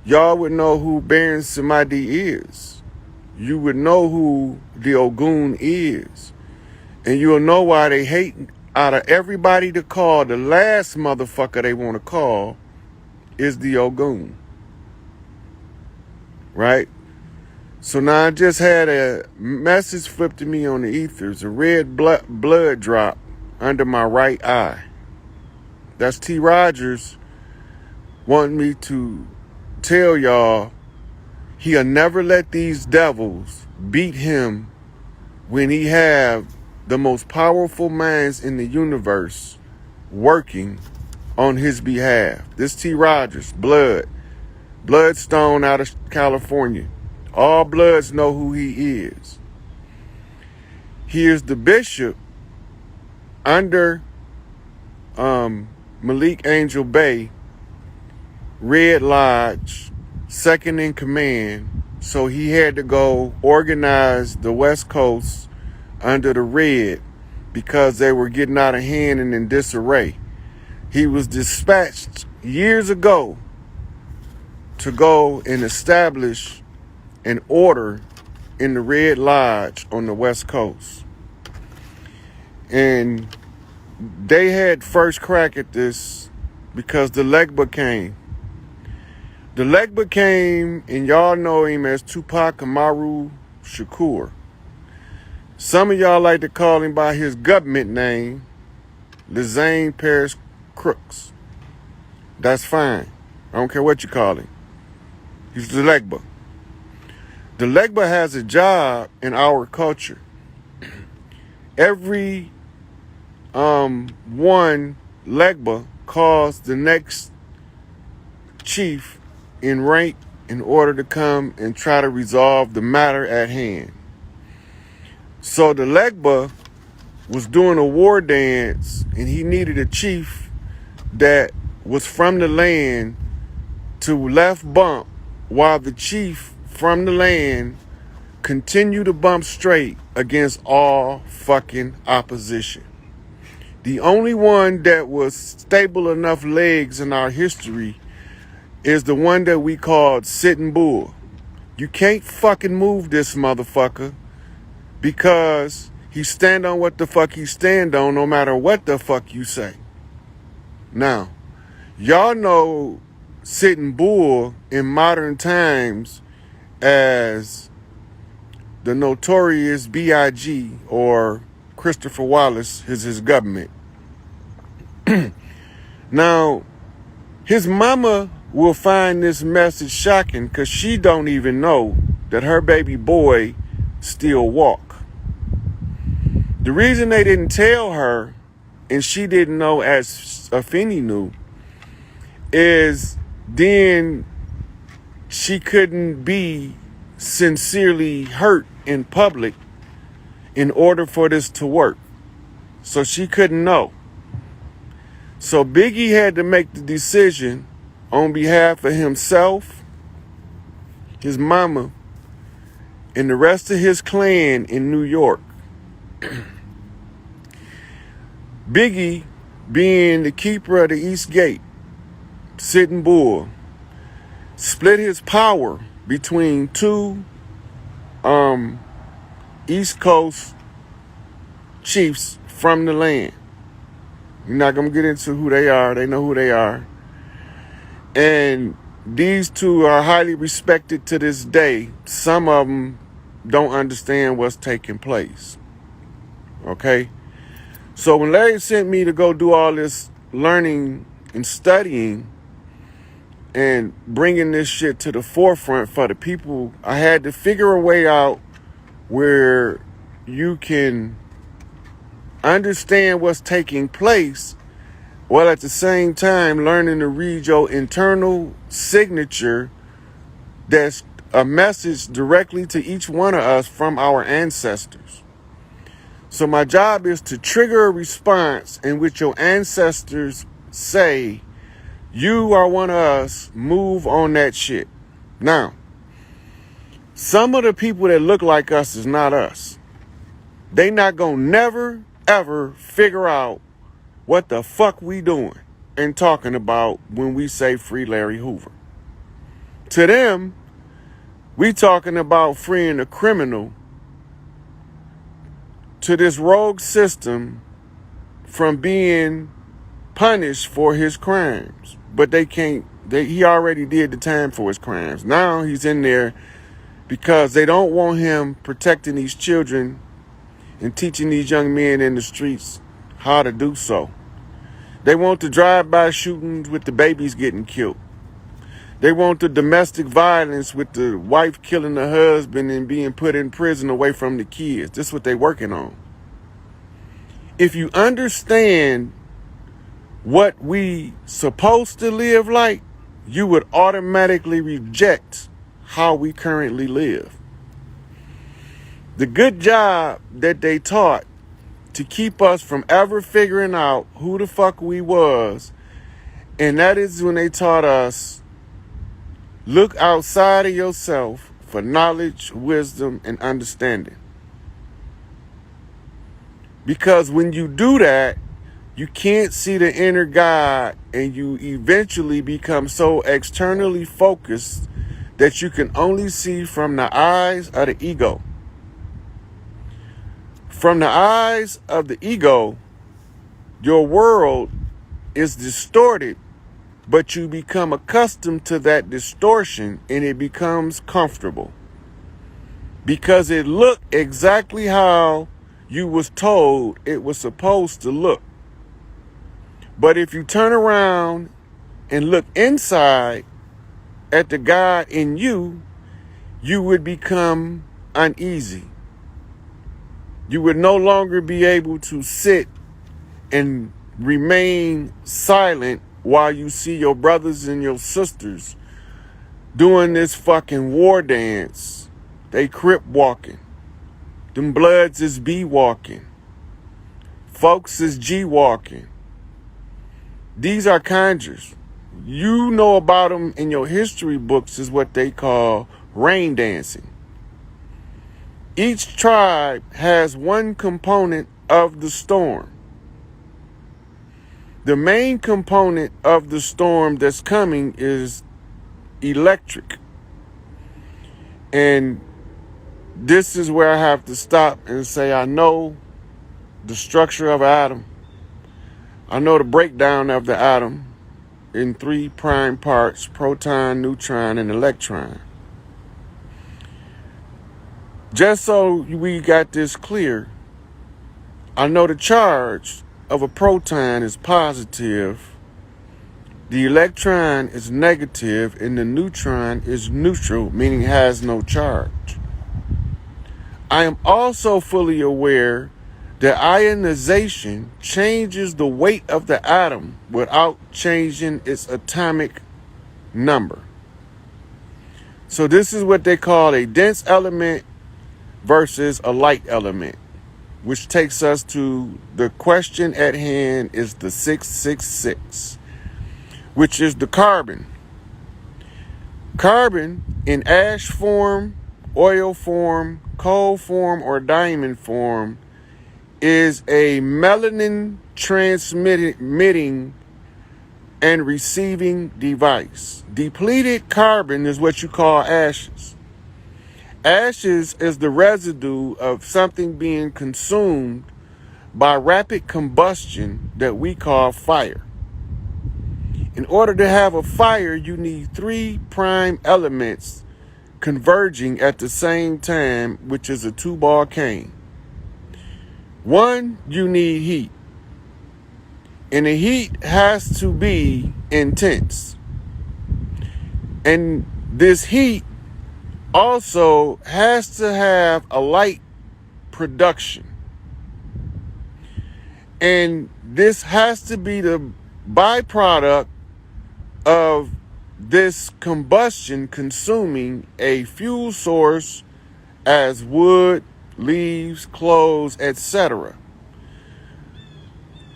y'all would know who Baron Samedi is. You would know who the Ogun is. And you'll know why they hate. Out of everybody to call, the last motherfucker they want to call is the Ogun. Right? So now I just had a message flipped to me on the ethers, a red blood drop under my right eye. That's T. Rogers wanting me to tell y'all he'll never let these devils beat him when he have the most powerful minds in the universe working on his behalf. This T. Rogers, Bloodstone out of California. All Bloods know who he is. He is the bishop under Malik Angel Bay, Red Lodge, second in command. So he had to go organize the West Coast under the Red because they were getting out of hand and in disarray. He was dispatched years ago to go and establish an order in the Red Lodge on the West Coast. And they had first crack at this because the LEGBA came. The LEGBA came, and y'all know him as Tupac Amaru Shakur. Some of y'all like to call him by his government name, Lizane Paris Crooks. That's fine. I don't care what you call him. He's the LEGBA. The LEGBA has a job in our culture. Every one LEGBA calls the next chief in rank in order to come and try to resolve the matter at hand. So the LEGBA was doing a war dance, and he needed a chief that was from the land to left bump while the chief from the land continued to bump straight against all fucking opposition. The only one that was stable enough legs in our history is the one that we called Sitting Bull. You can't fucking move this motherfucker because he stand on what the fuck he stand on no matter what the fuck you say. Now, y'all know Sitting Bull in modern times as the notorious B.I.G. or Christopher Wallace is his government. Now, his mama will find this message shocking because she don't even know that her baby boy still walk. The reason they didn't tell her, and she didn't know as Afeni knew, is then she couldn't be sincerely hurt in public in order for this to work. So she couldn't know. So Biggie had to make the decision on behalf of himself, his mama, and the rest of his clan in New York. Biggie, being the keeper of the East Gate, Sitting Bull, split his power between two East Coast chiefs from the land. We're not going to get into who they are. They know who they are. And these two are highly respected to this day. Some of them don't understand what's taking place. Okay? So when Larry sent me to go do all this learning and studying and bringing this shit to the forefront for the people, I had to figure a way out where you can understand what's taking place while at the same time learning to read your internal signature that's a message directly to each one of us from our ancestors. So my job is to trigger a response in which your ancestors say, you are one of us, move on that shit. Now, some of the people that look like us is not us. They not gonna never, ever figure out what the fuck we doing and talking about when we say free Larry Hoover. To them, we talking about freeing a criminal to this rogue system from being punished for his crimes. But they can't, he already did the time for his crimes. Now he's in there because they don't want him protecting these children and teaching these young men in the streets how to do so. They want the drive-by shootings with the babies getting killed. They want the domestic violence with the wife killing the husband and being put in prison away from the kids. This is what they're working on. If you understand what we supposed to live like, you would automatically reject how we currently live. The good job that they taught to keep us from ever figuring out who the fuck we was, and that is when they taught us, look outside of yourself for knowledge, wisdom, and understanding. Because when you do that, you can't see the inner God, and you eventually become so externally focused that you can only see from the eyes of the ego. From the eyes of the ego, your world is distorted, but you become accustomed to that distortion and it becomes comfortable. Because it looked exactly how you was told it was supposed to look. But if you turn around and look inside at the God in you, you would become uneasy. You would no longer be able to sit and remain silent while you see your brothers and your sisters doing this fucking war dance. They crip walking. Them Bloods is B walking. Folks is G walking. These are conjures. You know about them in your history books is what they call rain dancing. Each tribe has one component of the storm. The main component of the storm that's coming is electric. And this is where I have to stop and say, I know the structure of an atom. I know the breakdown of the atom in 3 prime parts: proton, neutron, and electron. Just so we got this clear, I know the charge of a proton is positive, the electron is negative, and the neutron is neutral, meaning it has no charge. I am also fully aware that ionization changes the weight of the atom without changing its atomic number. So this is what they call a dense element versus a light element, which takes us to the question at hand, is the 666, which is the carbon. Carbon in ash form, oil form, coal form, or diamond form is a melanin transmitting and receiving device. Depleted carbon is what you call ashes. Ashes is the residue of something being consumed by rapid combustion that we call fire. In order to have a fire, you need 3 prime elements converging at the same time, which is a 2-ball cane. 1, you need heat. And the heat has to be intense. And this heat also has to have a light production. And this has to be the byproduct of this combustion consuming a fuel source as wood, leaves, clothes, etc.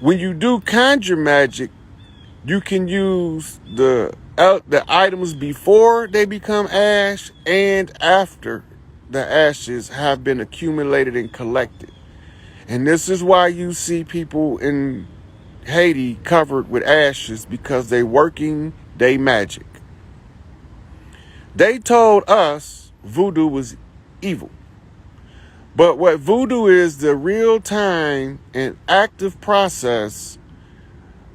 When you do conjure magic, you can use the items before they become ash and after the ashes have been accumulated and collected. And this is why you see people in Haiti covered with ashes, because they working they magic. They told us voodoo was evil. But what voodoo is the real-time and active process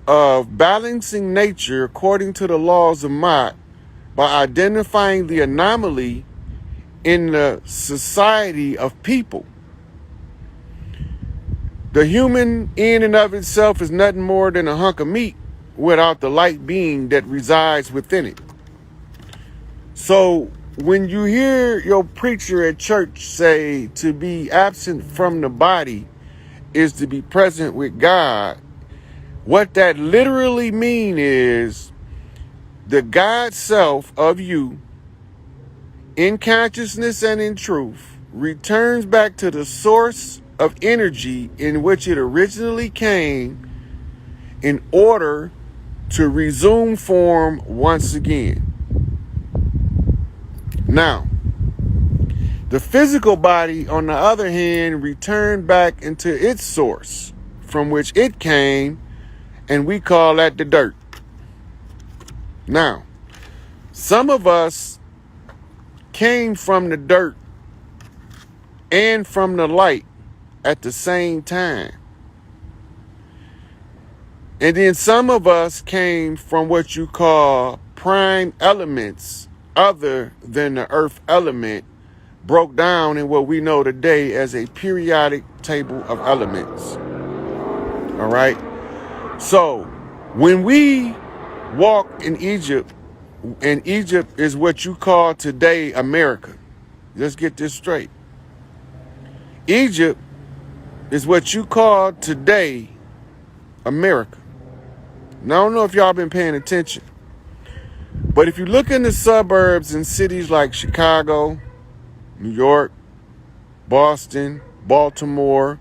of balancing nature according to the laws of Ma'at by identifying the anomaly in the society of people. The human in and of itself is nothing more than a hunk of meat without the light being that resides within it. So when you hear your preacher at church say to be absent from the body is to be present with God, what that literally means is the God self of you in consciousness and in truth returns back to the source of energy in which it originally came in order to resume form once again. Now, the physical body, on the other hand, returned back into its source from which it came, and we call that the dirt. Now, some of us came from the dirt and from the light at the same time. And then some of us came from what you call prime elements other than the earth element, broke down in what we know today as a periodic table of elements. All right. So when we walk in Egypt, and Egypt is what you call today America. Let's get this straight. Egypt is what you call today America. Now, I don't know if y'all been paying attention, but if you look in the suburbs in cities like Chicago, New York, Boston, Baltimore,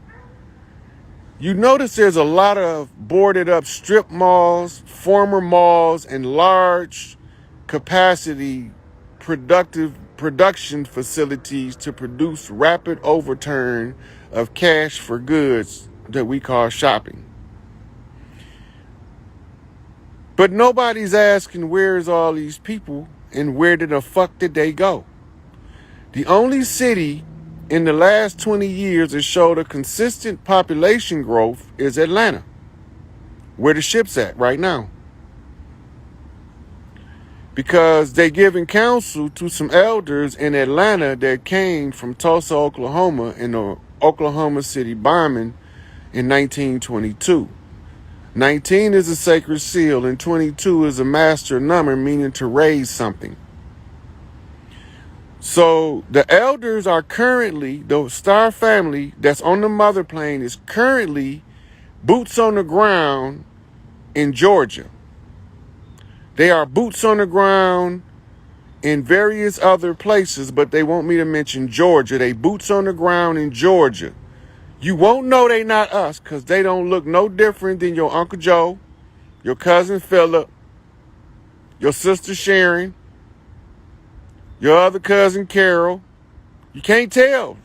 you notice there's a lot of boarded up strip malls, former malls, and large capacity production facilities to produce rapid overturn of cash for goods that we call shopping. But nobody's asking where's all these people and where the fuck did they go? The only city in the last 20 years that showed a consistent population growth is Atlanta, where the ship's at right now. Because they giving counsel to some elders in Atlanta that came from Tulsa, Oklahoma in the Oklahoma City bombing in 1922. 19 is a sacred seal and 22 is a master number, meaning to raise something. So the elders are currently, the Star family that's on the mother plane is currently boots on the ground in Georgia. They are boots on the ground in various other places, but they want me to mention Georgia. They boots on the ground in Georgia. You won't know they not us because they don't look no different than your Uncle Joe, your cousin Philip, your sister Sharon, your other cousin Carol. You can't tell.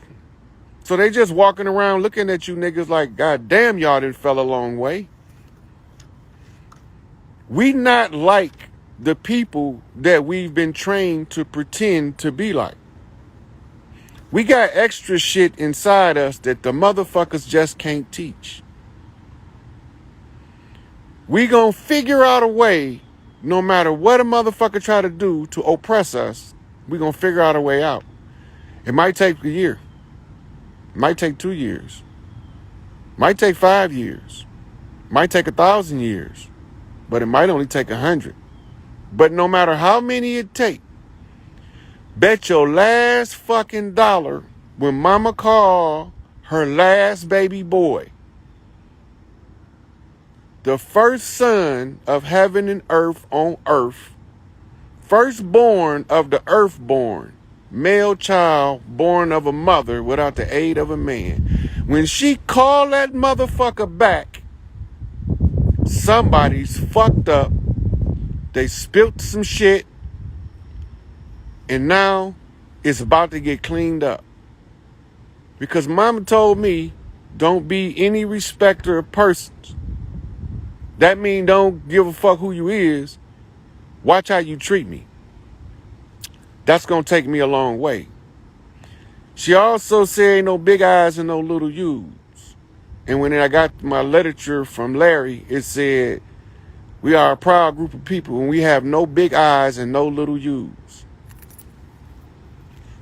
So they just walking around looking at you niggas like, God damn, y'all done fell a long way. We not like the people that we've been trained to pretend to be like. We got extra shit inside us that the motherfuckers just can't teach. We gonna figure out a way, no matter what a motherfucker try to do to oppress us, we gonna figure out a way out. It might take a year. It might take 2 years. It might take 5 years. It might take 1,000 years. But it might only take 100. But no matter how many it take, bet your last fucking dollar when mama called her last baby boy, the first son of heaven and earth on earth, firstborn of the earthborn, male child born of a mother without the aid of a man. When she called that motherfucker back, somebody's fucked up. They spilt some shit. And now it's about to get cleaned up. Because mama told me, don't be any respecter of persons. That mean don't give a fuck who you is. Watch how you treat me. That's going to take me a long way. She also said ain't no big eyes and no little U's. And when I got my literature from Larry, it said, we are a proud group of people and we have no big eyes and no little U's.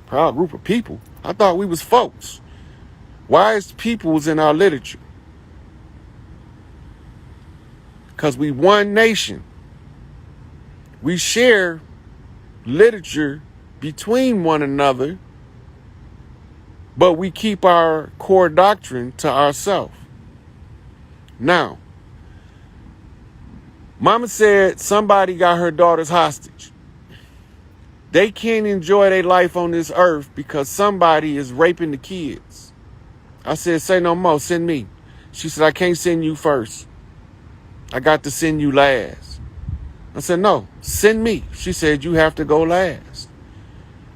Proud group of people? I thought we was folks. Why is peoples in our literature? Because we one nation. We share literature between one another, but we keep our core doctrine to ourselves. Now, Mama said somebody got her daughters hostage. They can't enjoy their life on this earth because somebody is raping the kids. I said, say no more, send me. She said, I can't send you first. I got to send you last. I said, no, send me. She said, you have to go last.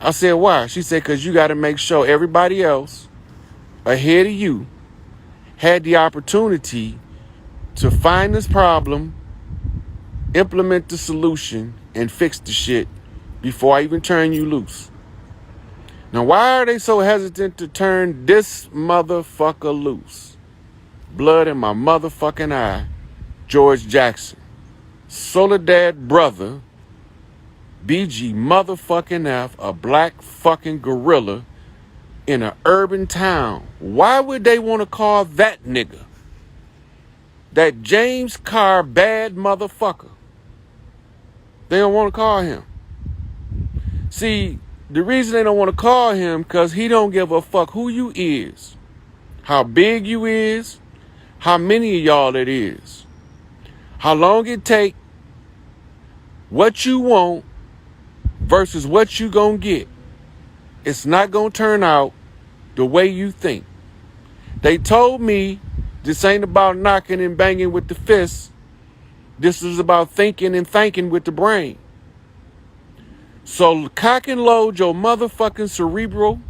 I said, why? She said, because you got to make sure everybody else ahead of you had the opportunity to find this problem, implement the solution, and fix the shit before I even turn you loose. Now, why are they so hesitant to turn this motherfucker loose? Blood in my motherfucking eye, George Jackson. Soledad brother, BG motherfucking F, a black fucking gorilla in an urban town. Why would they want to call that nigga? That James Carr bad motherfucker. They don't want to call him. See, the reason they don't want to call him because he don't give a fuck who you is, how big you is, how many of y'all it is, how long it take, what you want versus what you gonna get. It's not gonna turn out the way you think. They told me this ain't about knocking and banging with the fists. This is about thinking and thinking with the brain. So cock and load your motherfucking cerebral.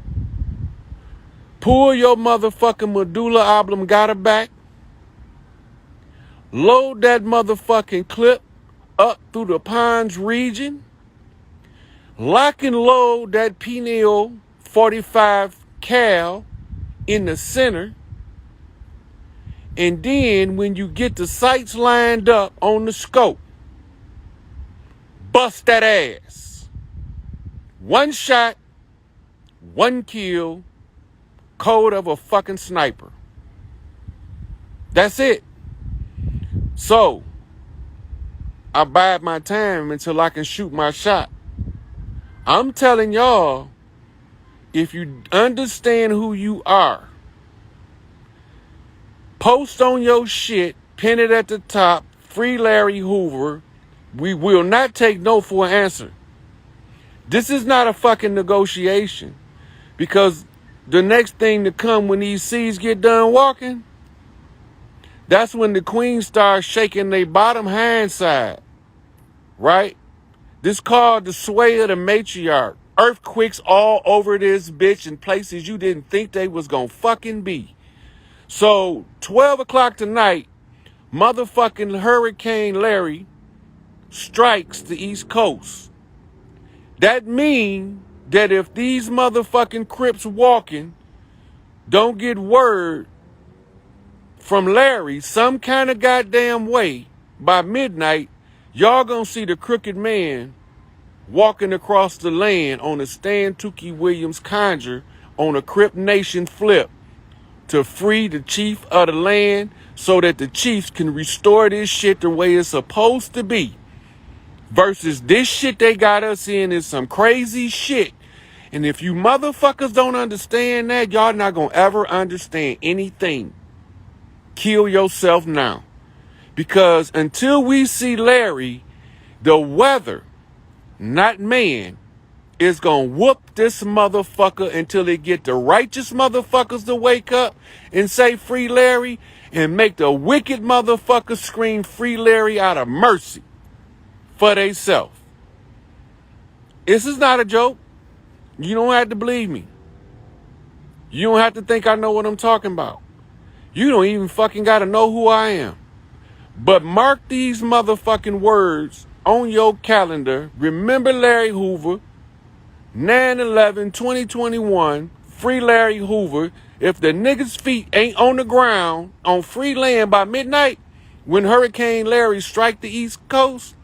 Pull your motherfucking medulla oblongata back. Load that motherfucking clip up through the pons region. Lock and load that pineal 45 cal in the center. And then when you get the sights lined up on the scope, bust that ass. One shot, one kill, code of a fucking sniper. That's it. So, I bide my time until I can shoot my shot. I'm telling y'all, if you understand who you are, post on your shit, pin it at the top, free Larry Hoover. We will not take no for an answer. This is not a fucking negotiation, because the next thing to come when these seeds get done walking, that's when the queen starts shaking their bottom hand side, right? This called the sway of the matriarch. Earthquakes all over this bitch in places you didn't think they was gonna fucking be. So 12 o'clock tonight, motherfucking Hurricane Larry strikes the East Coast. That means that if these motherfucking Crips walking don't get word from Larry some kind of goddamn way by midnight, y'all gonna see the crooked man walking across the land on a Stan Tookie Williams conjure on a Crip Nation flip to free the chief of the land so that the chiefs can restore this shit the way it's supposed to be. Versus this shit they got us in is some crazy shit. And if you motherfuckers don't understand that, y'all not gonna ever understand anything. Kill yourself now. Because until we see Larry, the weather, not man, is gonna whoop this motherfucker until it get the righteous motherfuckers to wake up and say free Larry, and make the wicked motherfuckers scream free Larry out of mercy for theyself. This is not a joke. You don't have to believe me. You don't have to think I know what I'm talking about. You don't even fucking gotta know who I am. But mark these motherfucking words on your calendar. Remember Larry Hoover. 9/11/2021, free Larry Hoover. If the niggas' feet ain't on the ground on free land by midnight, when Hurricane Larry strike the East Coast,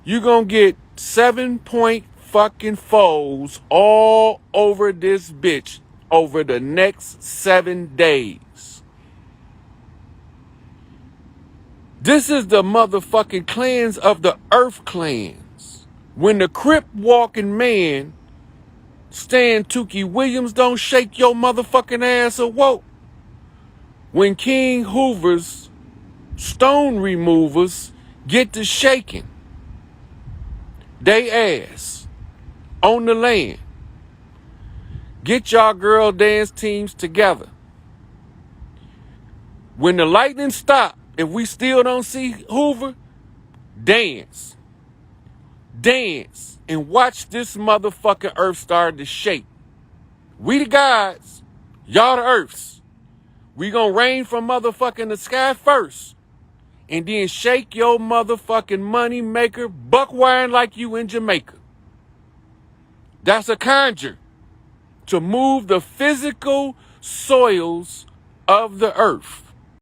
you gonna get 7-point fucking foes all over this bitch over the next 7 days. This is the motherfucking clans of the Earth clans. When the Crip walking man, Stan Tukey Williams, don't shake your motherfucking ass awoke. When King Hoover's stone removers get to shaking they ass on the land, get y'all girl dance teams together. When the lightning stop, if we still don't see Hoover, dance. Dance and watch this motherfucking earth start to shake. We the gods, y'all the earths. We gonna rain from motherfucking the sky first, and then shake your motherfucking money maker buck wine like you in Jamaica. That's a conjure to move the physical soils of the earth.